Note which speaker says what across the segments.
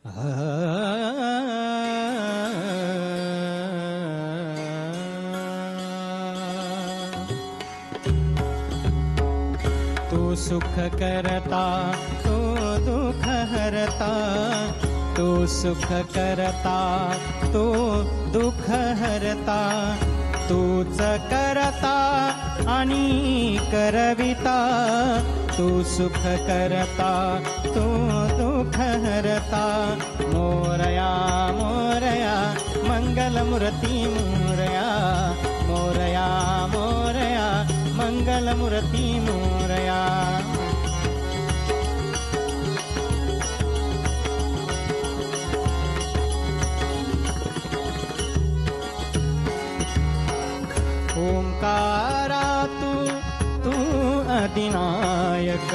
Speaker 1: तू सुख करता तू दुःख हरता, तू सुख करता तू दुःख हरता, तूच करता आणि करविता, तू सुख करता तू दुःख हरता. मोरया मोरया मंगलमूर्ती मोरया, मोरया मोरया मंगलमूर्ती मोरया. ओंकारा तू अधिनायक,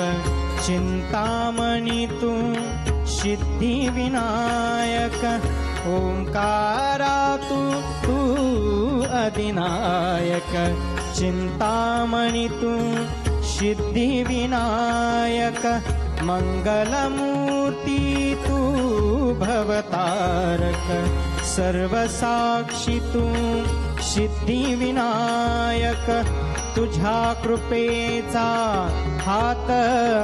Speaker 1: चिंतामणी तू सिद्धिविनायक. ओंकारा तू अधिनायक, चिंतामणी तू सिद्धिविनायक. मंगलमूर्ती तू भवतारक, सर्वसाक्षी तू सिद्धिविनायक. तुझ्या कृपेचा हात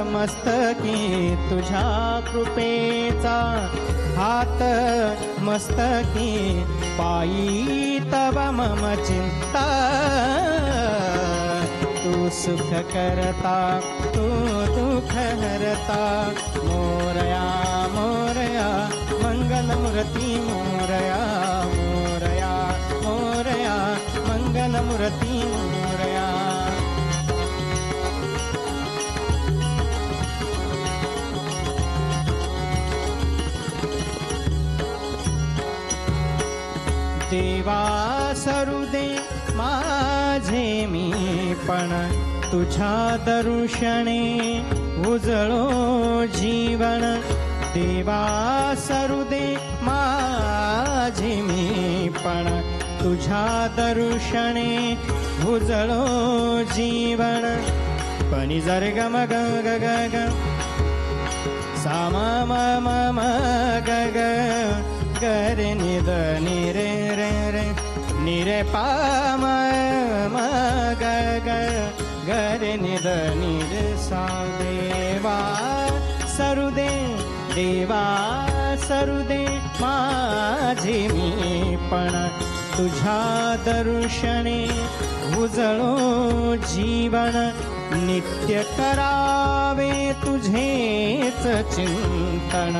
Speaker 1: मस्तकी, तुझ्या कृपेचा हात मस्तकी. पायी तव मम चिंता, तू सुख करता तू दुःख हरता. मोरया मोरया मंगलमूर्ती मोरया, मोरया मोरया मंगलमूर्ती मोरया. देवा सरुदे माझे मी पण, तुझ्या दर्शने उजळो जीवन. देवा सरुदे माझे मी पण, तुझ्या दर्शने उजळो जीवन. पनी जर ग म ग ग ग ग सा म म म म ग ग ग रे नि द नि रे रे रे नि रे पा म म ग ग ग रे नि द नि रे सा. देवा सरुदे देवा सरुदे माझे मी पण, तुझ्या दर्शने उजळो जीवन. नित्य करावे तुझेच चिंतन,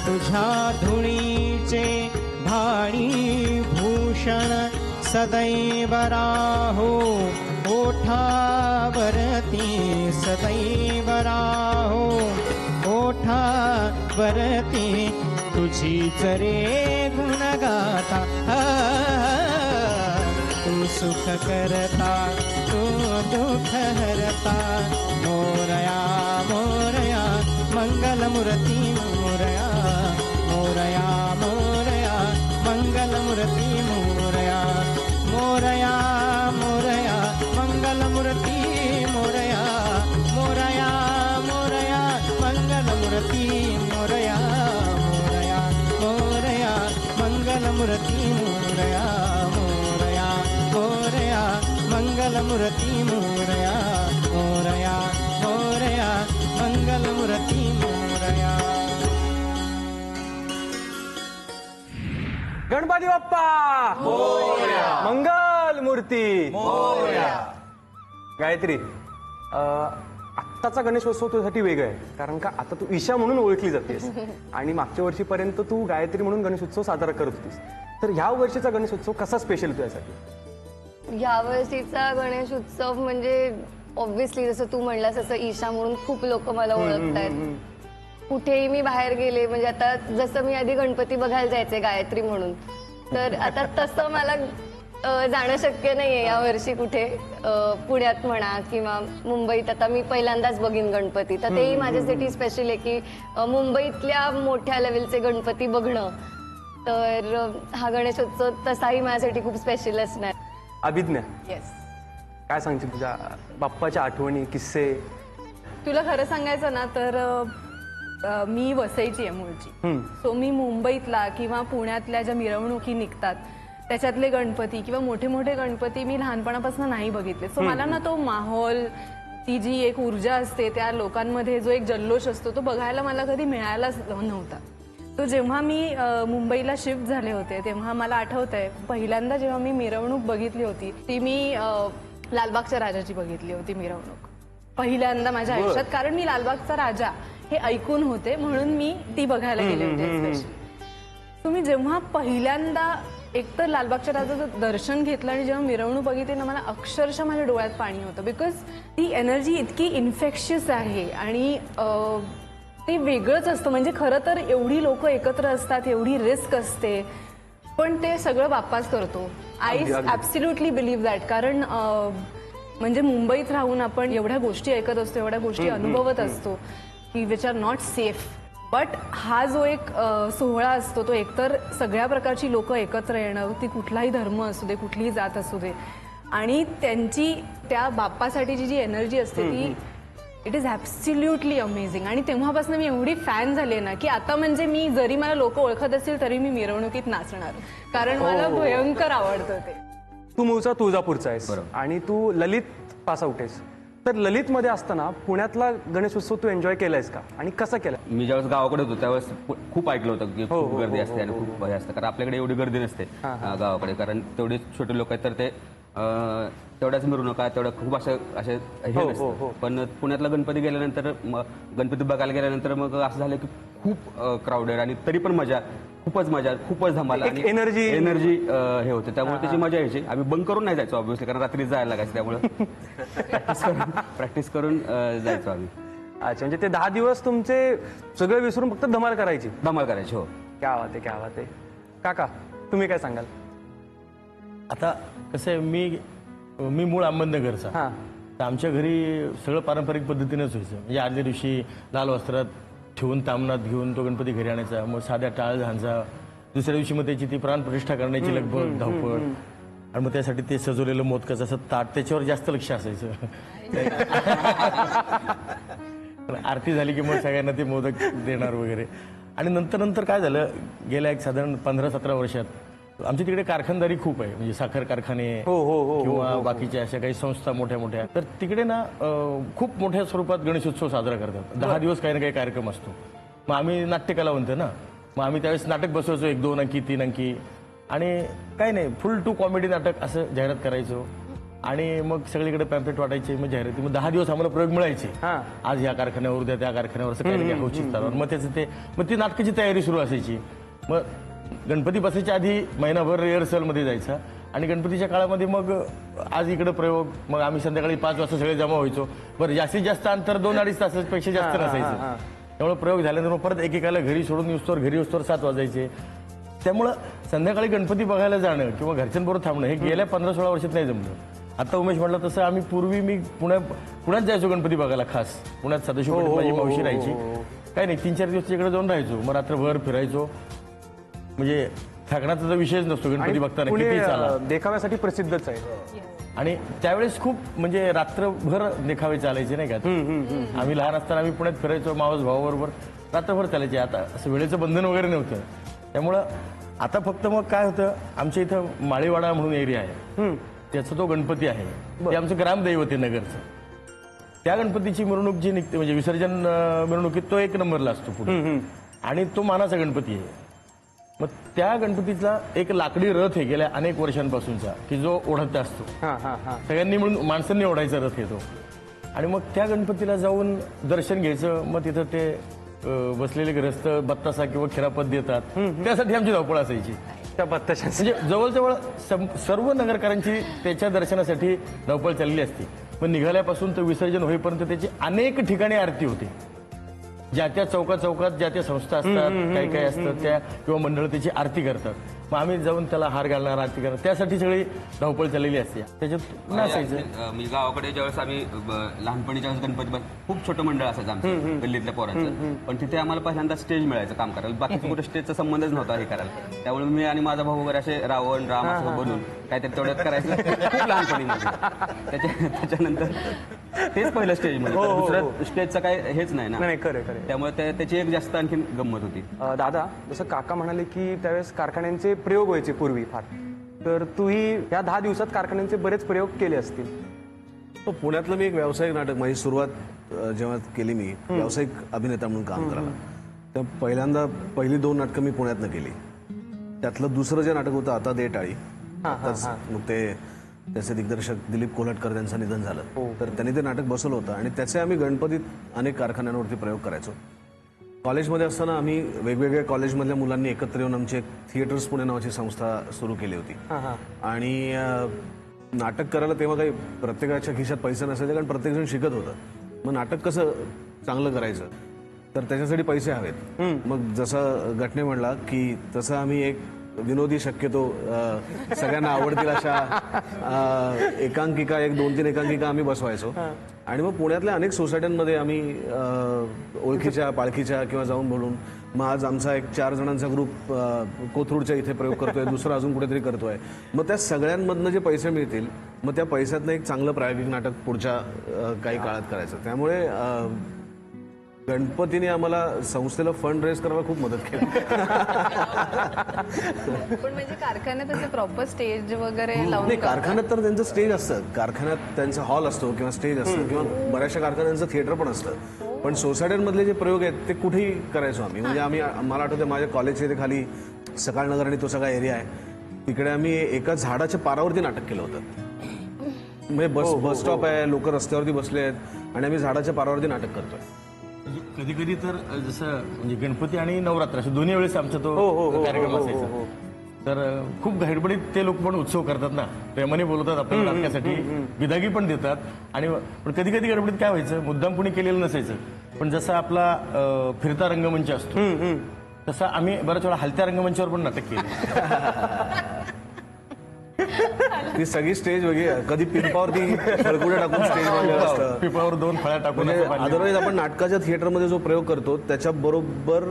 Speaker 1: तुझ्या धुळीचे भाणी भूषण. सदैव राहो ओठावरती, सदैव राहो ओठावरती. तुझीच रे गुण गाता, तू सुख करता तू दुःख हरता. मोरया मोरया मंगलमूर्ती मोरया, मोरया मोरया मंगलमूर्ती मोरया. मोरया मोरया मंगलमूर्ती मोरया, मोरया मोरया मंगलमूर्ती मोरया. मोरया मोरया मंगलमूर्ती मोरया, मोरया मोरया मंगलमूर्ती मोरया. मोरया मोरया मंगलमूर्ती मोरया.
Speaker 2: गणपती बाप्पा मोरया, मंगल मूर्ती मोरया. गायत्री, आत्ताचा गणेशोत्सव तुझ्यासाठी वेगळा आहे, कारण का आता तू ईशा म्हणून ओळखली जातेस आणि मागच्या वर्षीपर्यंत तू गायत्री म्हणून गणेशोत्सव साजरा करत होतीस. तर ह्या वर्षीचा गणेशोत्सव कसा स्पेशल तुझ्यासाठी?
Speaker 3: ह्या वर्षीचा गणेश उत्सव म्हणजे ऑब्व्हियसली जसं तू म्हणलास तसं ईशा म्हणून खूप लोक मला ओळखतायत. कुठेही मी बाहेर गेले म्हणजे आता जसं मी आधी गणपती बघायला जायचे गायत्री म्हणून, तर आता तसं मला जाणं शक्य नाहीये या वर्षी कुठे. पुण्यात म्हणा किंवा मुंबईत आता मी पहिल्यांदाच बघीन गणपती, तर तेही माझ्यासाठी स्पेशल आहे की मुंबईतल्या मोठ्या लेवलचे गणपती बघणं. तर हा गणेशोत्सव तसाही माझ्यासाठी खूप स्पेशल असणार.
Speaker 2: अभिज्ञा,
Speaker 3: येस,
Speaker 2: काय सांगशील तुझ्या बाप्पाच्या आठवणी, किस्से?
Speaker 4: तुला खरं सांगायचं ना तर मी वसईची आहे मूळची. सो मी मुंबईतला किंवा पुण्यातल्या ज्या मिरवणुकी निघतात त्याच्यातले गणपती किंवा मोठे मोठे गणपती मी लहानपणापासून नाही बघितले. सो मला ना तो माहोल, ती जी एक ऊर्जा असते त्या लोकांमध्ये, जो एक जल्लोष असतो, तो बघायला मला कधी मिळायलाच नव्हता. तो जेव्हा मी मुंबईला शिफ्ट झाले होते तेव्हा मला आठवतंय पहिल्यांदा जेव्हा मी मिरवणूक बघितली होती ती मी लालबागच्या राजाची बघितली होती मिरवणूक पहिल्यांदा माझ्या आयुष्यात. कारण मी लालबागचा राजा हे ऐकून होते म्हणून मी ती बघायला गेले होते स्पेशली. तुम्ही जेव्हा पहिल्यांदा एकतर लालबागच्या राजाचं दर्शन घेतलं आणि जेव्हा मिरवणूक बघितली ना मला अक्षरशः माझ्या डोळ्यात पाणी होतं. बिकॉज ती एनर्जी इतकी इन्फेक्शियस आहे आणि ते वेगळंच असतं. म्हणजे खरं तर एवढी लोक एकत्र असतात, एवढी रिस्क असते, पण ते सगळं बाप्पाच करतो. I absolutely believe that. कारण म्हणजे मुंबईत राहून आपण एवढ्या गोष्टी ऐकत असतो, एवढ्या गोष्टी अनुभवत असतो की which are not safe. But हा जो एक सोहळा असतो तो एकतर सगळ्या प्रकारची लोक एकत्र येणं, ती कुठलाही धर्म असू दे, कुठलीही जात असू दे, आणि त्यांची त्या बाप्पासाठीची जी एनर्जी असते ती इट इज ॲब्सोल्युटली अमेझिंग. आणि तेव्हापासून मी एवढी फॅन झाले ना की आता म्हणजे मी जरी मला लोक ओळखत असतील तरी मी मिरवणुकीत नाचणार, कारण मला भयंकर आवडतं ते.
Speaker 2: तू मूळचा तुळजापूरचा आहेस आणि तू ललित पास आउट आहेस, तर ललितमध्ये असताना पुण्यातला गणेशोत्सव तू एन्जॉय केलायस का आणि कसा केला?
Speaker 5: मी ज्यावेळेस गावाकडे होतो त्यावेळेस खूप ऐकलं होतं की खूप गर्दी असते आणि खूप भय असतं, कारण आपल्याकडे एवढी गर्दी नसते गावाकडे, कारण तेवढे छोटे लोक आहेत तर ते तेवढ्याच मिरवणुका तेवढ्या खूप असे हे नसतं. पण पुण्यातला गणपती गेल्यानंतर गणपती बघायला गेल्यानंतर मग असं झालं की खूप क्राऊडेड आणि तरी पण खूपच धमाल आणि
Speaker 2: एनर्जी
Speaker 5: हे होते, त्यामुळे त्याची मजा यायची. आम्ही बंक करून नाही जायचो ऑब्व्हियसली, कारण रात्री जायला लागायचं, त्यामुळे प्रॅक्टिस करून जायचो आम्ही.
Speaker 2: अच्छा, म्हणजे ते 10 दिवस तुमचे सगळं विसरून फक्त धमाल करायची?
Speaker 5: धमाल करायची, हो.
Speaker 2: क्या बात आहे, क्या बात आहे. काका तुम्ही काय सांगाल?
Speaker 6: आता कसं आहे, मी मूळ अहमदनगरचा, तर आमच्या घरी सगळं पारंपरिक पद्धतीनेच व्हायचं. म्हणजे आदल्या दिवशी लाल वस्त्रात ठेवून तामणात घेऊन तो गणपती घरी आणायचा, मग साध्या टाळझांचा, दुसऱ्या दिवशी मग त्याची ती प्राणप्रतिष्ठा करण्याची लगबग धावपळ, आणि मग त्यासाठी ते सजवलेलं मोदकाचं असं ताट, त्याच्यावर जास्त लक्ष असायचं. आरती झाली की मग सगळ्यांना ते मोदक देणार वगैरे. आणि नंतर काय झालं, गेल्या एक साधारण 15-17 वर्षात आमच्या तिकडे कारखानदारी खूप आहे, म्हणजे साखर कारखाने किंवा बाकीच्या अशा काही संस्था मोठ्या मोठ्या, तर तिकडे ना खूप मोठ्या स्वरूपात गणेशोत्सव साजरा करतात. 10 दिवस काही ना काही कार्यक्रम असतो. मग आम्ही नाट्यकलावंत ना, मग आम्ही त्यावेळेस नाटक बसवायचो, 1, 2 अंकी 3 अंकी, आणि काही नाही फुल टू कॉमेडी नाटक असं जाहिरात करायचो. आणि मग सगळीकडे पॅम्पलेट वाटायचे, मग जाहिराती. मग 10 दिवस आम्हाला प्रयोग मिळायचे, आज ह्या कारखान्यावर, उद्या त्या कारखान्यावर, असं काही नाही औचित्य स्तरावर. मग त्याचं मग ती नाटकाची तयारी सुरू असायची. मग गणपती बसायच्या आधी महिनाभर रिहर्सलमध्ये जायचा, आणि गणपतीच्या काळामध्ये मग आज इकडे प्रयोग, मग आम्ही संध्याकाळी 5 वाजता सगळे जमा व्हायचो. बरं, जास्तीत जास्त अंतर 2-2.5 तासापेक्षा जास्त नसायचं. त्यामुळे प्रयोग झाल्यानंतर मग परत एकेकाला घरी सोडून घरी येऊस्तोवर 7 वाजायचे. त्यामुळं संध्याकाळी गणपती बघायला जाणं किंवा घरच्यांबरोबर थांबणं हे गेल्या 15-16 वर्षात नाही जमलं. आता उमेश म्हटलं तसं आम्ही पूर्वी मी पुण्यात जायचो गणपती बघायला. खास पुण्यात सदाशिव माझी मावशी राहायची. काही नाही 3-4 दिवस तिकडे जाऊन राहायचो, मग रात्रभर फिरायचो. म्हणजे थकण्याचा विषयच नसतो गणपती बघताना, किती चाला
Speaker 2: देखाव्यासाठी प्रसिद्धच आहे.
Speaker 6: आणि त्यावेळेस खूप म्हणजे रात्रभर देखावे चालायचे नाही का. आम्ही लहान असताना आम्ही पुण्यात फिरायचो मावस भावाबरोबर, रात्रभर चालायचे. आता असं वेळेचं बंधन वगैरे नव्हतं. त्यामुळं आता फक्त मग काय होतं, आमच्या इथं माळीवाडा म्हणून एरिया आहे, त्याचा तो गणपती आहे, ते आमचं ग्रामदैवत आहे नगरचं. त्या गणपतीची मिरवणूक जी निघते म्हणजे विसर्जन मिरवणुकीत तो 1 नंबरला असतो पुढे, आणि तो मानाचा गणपती आहे. मग त्या गणपतीचा एक लाकडी रथ आहे गेल्या अनेक वर्षांपासूनचा, की जो ओढत असतो. सगळ्यांनी मिळून माणसांनी ओढायचा रथ येतो. आणि मग त्या गणपतीला जाऊन दर्शन घ्यायचं. मग तिथं ते बसलेले ग्रस्त बत्तासा किंवा खिरापत देतात, त्यासाठी आमची धावपळ असायची.
Speaker 2: त्या बत्ताशा
Speaker 6: म्हणजे जवळजवळ सर्व नगरकरांची त्याच्या दर्शनासाठी धावपळ चाललेली असते. मग निघाल्यापासून तर विसर्जन होईपर्यंत त्याची अनेक ठिकाणी आरती होते. ज्या त्या चौकात ज्या त्या संस्था असतात, काही असतात त्या किंवा मंडळ त्याची आरती करतात. मग आम्ही जाऊन त्याला हार घालणार, आरती करणार, त्यासाठी सगळी धावपळ चाललेली असते. त्याच्यात नसायचं.
Speaker 5: मी गावाकडे ज्यावेळेस आम्ही लहानपणी ज्यावेळेस गणपती खूप छोटं मंडळ असायचं आमचं गल्लीतल्या पोरांचं, पण तिथे आम्हाला पहिल्यांदा स्टेज मिळायचं काम करायला. बाकीचं कुठे स्टेजचा संबंधच नव्हता हे करायला. त्यामुळे मी आणि माझा भाऊ वगैरे असे रावण राम असं बनून काहीतरी तेवढ्यात करायचं खूप लहानपणी. त्याच्यानंतर तेच पहिलं स्टेज म्हणजे दुसरं स्टेजचं काय हेच नाही ना.
Speaker 2: नाही, खरं
Speaker 5: त्यामुळे त्याची एक जास्त आणखी गंमत होती.
Speaker 2: दादा, जसं काका म्हणाले की त्यावेळेस कारखान्यांचे प्रयोग व्हायचे पूर्वी फार, तर तूही या 10 दिवसात कारखान्यांचे बरेच प्रयोग केले असतील.
Speaker 7: तो पुण्यातलं मी एक व्यावसायिक नाटक, माझी सुरुवात जेव्हा केली मी व्यावसायिक अभिनेता म्हणून काम करायला, तर पहिली 2 नाटकं मी पुण्यातनं केली. त्यातलं दुसरं जे नाटक होतं आता दे टाळी, मग त्याचे दिग्दर्शक दिलीप कोल्हटकर त्यांचं निधन झालं, तर त्यांनी ते नाटक बसवलं होतं आणि त्याचे आम्ही गणपतीत अनेक कारखान्यांवरती प्रयोग करायचो. कॉलेजमध्ये असताना आम्ही वेगवेगळ्या कॉलेजमधल्या मुलांनी एकत्र येऊन आमची एक थिएटर्स पुणे नावाची संस्था सुरू केली होती. आणि नाटक करायला तेव्हा काही प्रत्येकाच्या खिशात पैसे नसायचे, कारण प्रत्येकजण शिकत होतं. मग नाटक कसं चांगलं करायचं, तर त्याच्यासाठी पैसे हवेत. मग जसं गटणे म्हणला की तसं आम्ही एक विनोदी, शक्यतो सगळ्यांना आवडतील अशा एकांकिका, 2-3 एकांकिका आम्ही बसवायचो. आणि मग पुण्यातल्या अनेक सोसायट्यांमध्ये आम्ही ओळखीच्या पाळखीच्या किंवा जाऊन बोलून, मग आज आमचा एक 4 जणांचा ग्रुप कोथरूडच्या इथे प्रयोग करतोय, दुसरा अजून कुठेतरी करतोय. मग त्या सगळ्यांमधनं जे पैसे मिळतील, मग त्या पैशातनं एक चांगलं प्रायोगिक नाटक पुढच्या काही काळात करायचं. त्यामुळे गणपतीने आम्हाला संस्थेला फंड रेज करायला खूप मदत केली.
Speaker 4: पण म्हणजे कारखान्यात असे प्रॉपर स्टेज वगैरे लावून
Speaker 7: नाही, कारखान्यात तर त्यांचं स्टेज असतं, कारखान्यात त्यांचा हॉल असतो किंवा स्टेज असतं, किंवा बऱ्याचशा कारखान्यांचं थिएटर पण असतं. पण सोसायट्यांमधले जे प्रयोग आहेत ते कुठेही करायचो आम्ही. म्हणजे मला आठवतं माझ्या कॉलेजच्या इथे खाली सकाळनगर आणि तो सगळा एरिया आहे, तिकडे आम्ही एका झाडाच्या पारावरती नाटक केलं होतं. म्हणजे बस स्टॉप आहे, लोक रस्त्यावरती बसले आहेत आणि आम्ही झाडाच्या पारावरती नाटक करतोय.
Speaker 6: कधी कधी तर जसं म्हणजे गणपती आणि नवरात्र असे दोन्ही वेळेस आमचा तो कार्यक्रम असायचा. तर खूप गडबडीत ते लोक पण उत्सव करतात ना, प्रेमाने बोलवतात आपल्याला नाटकासाठी, विदागी पण देतात. आणि पण कधी कधी गडबडीत काय व्हायचं, मुद्दाम कुणी केलेलं नसायचं, पण जसा आपला फिरता रंगमंच असतो तसा आम्ही बऱ्याच वेळा हलत्या रंगमंचावर पण नाटक केलं.
Speaker 7: ती सगळी स्टेज वेगळी, कधी पिंपावरती फळकुड्या टाकून स्टेज बांधलेलं असतं,
Speaker 6: पिंपावर 2 फळ्या टाकून.
Speaker 7: अदरवाईज आपण नाटकाच्या थिएटरमध्ये जो प्रयोग करतो त्याच्या बरोबर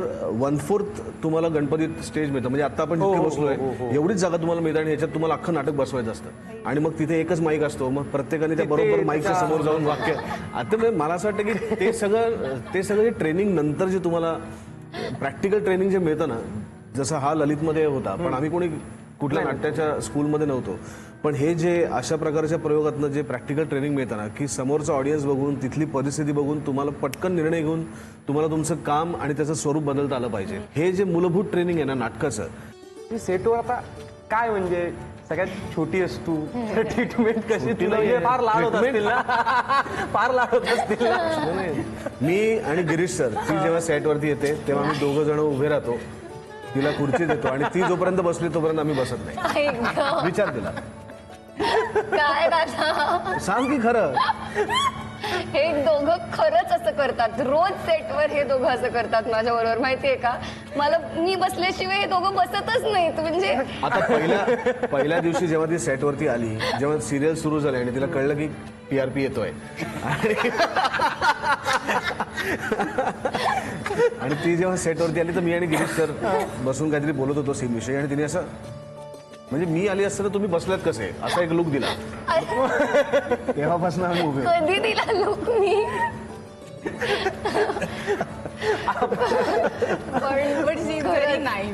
Speaker 7: 1/4 तुम्हाला गणपतीत स्टेज मिळतं. म्हणजे आता आपण जिथे बसलोय एवढीच जागा तुम्हाला मिळते आणि ह्याच्यात तुम्हाला अख्खं नाटक बसवायचं असतं. आणि मग तिथे एकच माईक असतो, मग प्रत्येकाने त्या बरोबर माईकच्या समोर जाऊन वाक्य. आता मला असं वाटतं की ते सगळं ट्रेनिंग नंतर जे तुम्हाला प्रॅक्टिकल ट्रेनिंग जे मिळतं ना, जसं हा ललितमध्ये होता, पण आम्ही कोणी कुठल्या नाट्याच्या स्कूलमध्ये नव्हतो, पण हे जे अशा प्रकारच्या प्रयोगातनं जे प्रॅक्टिकल ट्रेनिंग मिळतं ना, की समोरचा ऑडियन्स बघून, तिथली परिस्थिती बघून तुम्हाला पटकन निर्णय घेऊन तुम्हाला तुमचं काम आणि त्याचं स्वरूप बदलता आलं पाहिजे, हे जे मूलभूत ट्रेनिंग आहे ना नाटकाचं.
Speaker 2: सेटवर आता काय म्हणजे सगळ्यात छोटी असतो ट्रीटमेंट कशी, तिला फार लाड होत असतील ना, फार लाड होत असतील ना.
Speaker 7: मी आणि गिरीश सर, ती जेव्हा सेटवरती येते तेव्हा आम्ही 2 जण उभे राहतो, तिला खुर्ची देतो आणि ती जोपर्यंत बसली तोपर्यंत आम्ही बसत नाही. विचार तिला,
Speaker 3: काय दादा,
Speaker 7: सांग की खरं.
Speaker 3: हे दोघं खरंच असं करतात, रोज सेटवर हे दोघं असं करतात माझ्या बरोबर, माहितीये का. मी बसल्याशिवाय हे दोघं बसतच नाहीत. म्हणजे
Speaker 7: आता पहिल्या दिवशी जेव्हा ती सेटवरती आली, जेव्हा सिरियल सुरू झाली आणि तिला कळलं की PRP येतोय आणि ती जेव्हा सेटवरती आली तर मी आणि गिरीश सर बसून काहीतरी बोलत होतो सीन विषयी, आणि तिने असं, म्हणजे मी आली असताना तुम्ही बसलात कसे, असा एक लुक दिला. तेव्हापासून आम्ही उभे.
Speaker 3: कधी दिला लुक मी,
Speaker 4: पण शी खरी नाही,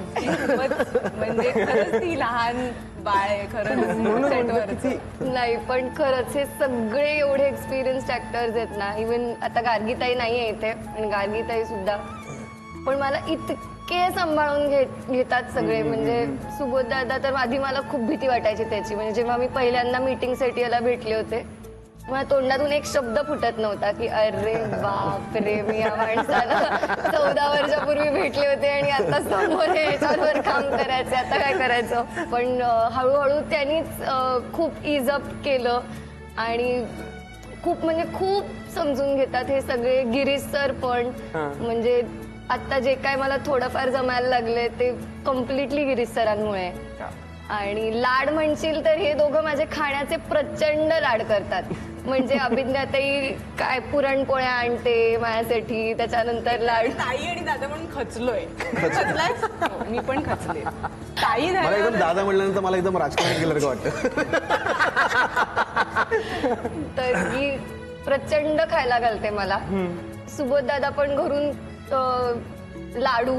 Speaker 4: म्हणजे खरंच ती लहान बाळ आहे खरंच.
Speaker 3: नाही पण खरंच हे सगळे एवढे एक्सपिरियन्स्ड ऍक्टर्स आहेत ना, इव्हन आता गार्गीताई नाहीये इथे, आणि गार्गीताई सुद्धा, पण मला इतके सांभाळून घेतात सगळे. म्हणजे सुबोध दादा तर आधी मला खूप भीती वाटायची त्याची. म्हणजे जेव्हा मी पहिल्यांदा मीटिंगसाठी याला भेटले होते, मला तोंडातून एक शब्द फुटत नव्हता की अरे बाप रे, मी या माणसाला 14 वर्षापूर्वी भेटले होते आणि आता समोर याच्यावर काम करायचं, आता काय करायचं. पण हळूहळू त्यांनीच खूप इज अप केलं आणि खूप म्हणजे खूप समजून घेतात हे सगळे. गिरीश सर पण, म्हणजे आता जे काय मला थोडंफार जमायला लागले ते कम्प्लिटली गिरीश सरांमुळे. आणि लाड म्हणशील तर हे दोघं माझे खाण्याचे प्रचंड लाड करतात. म्हणजे अभिज्ञाताई काय पुरणपोळ्या आणते माझ्यासाठी, त्याच्यानंतर लाड.
Speaker 4: ताई आणि दादा म्हणून खचलोय, मी पण खचले. ताई
Speaker 7: मला एकदम दादा म्हणल्यानंतर मला एकदम राजकारण केलं वाटतं.
Speaker 3: तर ही प्रचंड खायला घालते मला. सुबोध दादा पण घरून लाडू,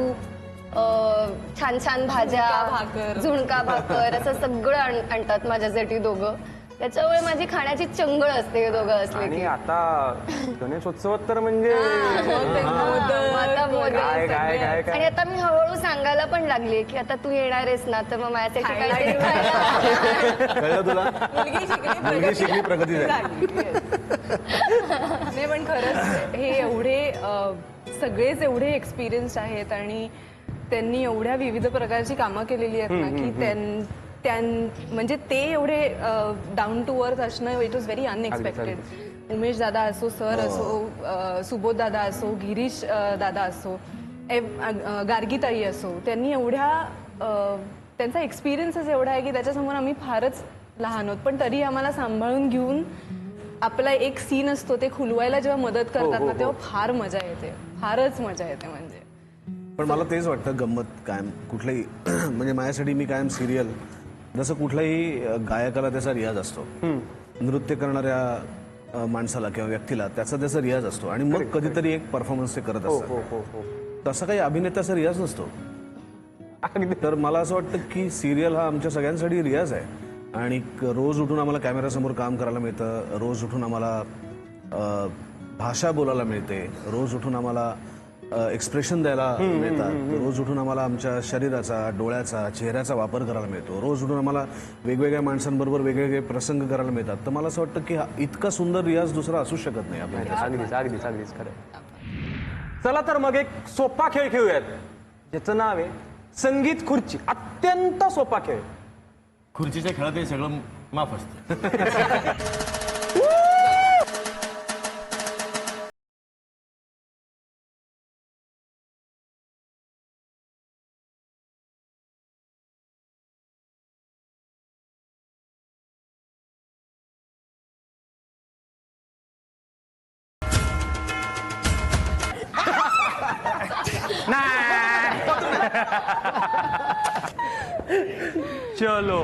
Speaker 3: छान छान भाज्या,
Speaker 4: भाकर.
Speaker 3: झुणका भाकर असं सगळं आणतात माझ्यासाठी दोघं. त्याच्यामुळे माझी खाण्याची चंगळ असते हे दोघं असले
Speaker 2: आणि
Speaker 3: की.
Speaker 2: आता गणेशोत्सवात तर म्हणजे
Speaker 3: आता मोदक
Speaker 2: काय काय काय
Speaker 3: आणि आता मी हळूहळू सांगायला पण लागली की आता तू येणार आहेस ना, तर मग माझ्यासाठी काहीतरी खायला.
Speaker 7: कळलं तुला? मुलगी शिकली, प्रगती झाली.
Speaker 4: नाही पण खरंच हे एवढे सगळेच एवढे एक्सपिरियन्स आहेत आणि त्यांनी एवढ्या विविध प्रकारची कामं केलेली आहेत ना की म्हणजे ते एवढे डाऊन टू अर्थ असणं it was very unexpected. Umesh दादा असो, सर असो, सुबोध दादा असो, गिरीश दादा असो, गार्गीताई असो, त्यांनी एवढ्या त्यांचा एक्सपिरियन्सच एवढा आहे की त्याच्यासमोर आम्ही फारच लहान आहोत, पण तरी आम्हाला सांभाळून घेऊन आपला एक सीन असतो ते खुलवायला जेव्हा मदत करतात ना तेव्हा फार मजा येते, फारच मजा येते. म्हणजे
Speaker 7: पण मला तेच वाटतं गंमत कायम कुठलंही म्हणजे माझ्यासाठी मी कायम सिरियल जसं कुठल्याही गायकाला त्याचा रियाज असतो, नृत्य करणाऱ्या माणसाला किंवा व्यक्तीला त्याचा रियाज असतो आणि मग कधीतरी एक परफॉर्मन्स ते करत असतात. तसा काही अभिनेत्याचा रियाज नसतो. तर मला असं वाटतं की सिरियल हा आमच्या सगळ्यांसाठी रियाज आहे आणि रोज उठून आम्हाला कॅमेऱ्यासमोर काम करायला मिळतं, रोज उठून आम्हाला भाषा बोलायला मिळते, रोज उठून आम्हाला एक्सप्रेशन द्यायला मिळतात, रोज उठून आम्हाला आमच्या शरीराचा, डोळ्याचा, चेहऱ्याचा वापर करायला मिळतो, रोज उठून आम्हाला वेगवेगळ्या माणसांबरोबर वेगवेगळे प्रसंग करायला मिळतात. तर मला असं वाटतं की हा इतका सुंदर रियाज दुसरा असू शकत नाही आपल्या.
Speaker 2: अगदीच अगदीच अगदीच खरं. चला तर मग एक सोपा खेळ खेळूयात ज्याचं नाव आहे संगीत खुर्ची. अत्यंत सोपा खेळ.
Speaker 6: खुर्चीच्या खेळात हे सगळं माफ असतं.
Speaker 2: चलो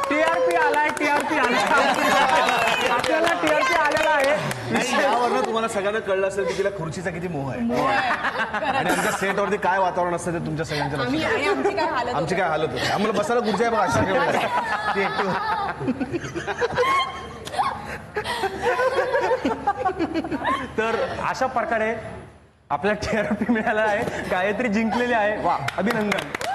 Speaker 2: टीआरपी आलाय, टीआरपी आलाय. आपल्याला टीआरपी आलेला आहे.
Speaker 7: यावरनं तुम्हाला सगळ्यांना कळलं असेल की तिला खुर्चीचा किती मोह आहे आणि आमच्या सेटवरती काय वातावरण असतं ते तुमच्या सगळ्यांच्या लक्षात. आमची काय हालत होती. आम्हाला बसायला खुर्ची आहे बघ अशा
Speaker 2: तर अशा प्रकारे आपल्याला टीआरपी मिळाला आहे. गायत्री जिंकलेली आहे. वा, अभिनंदन.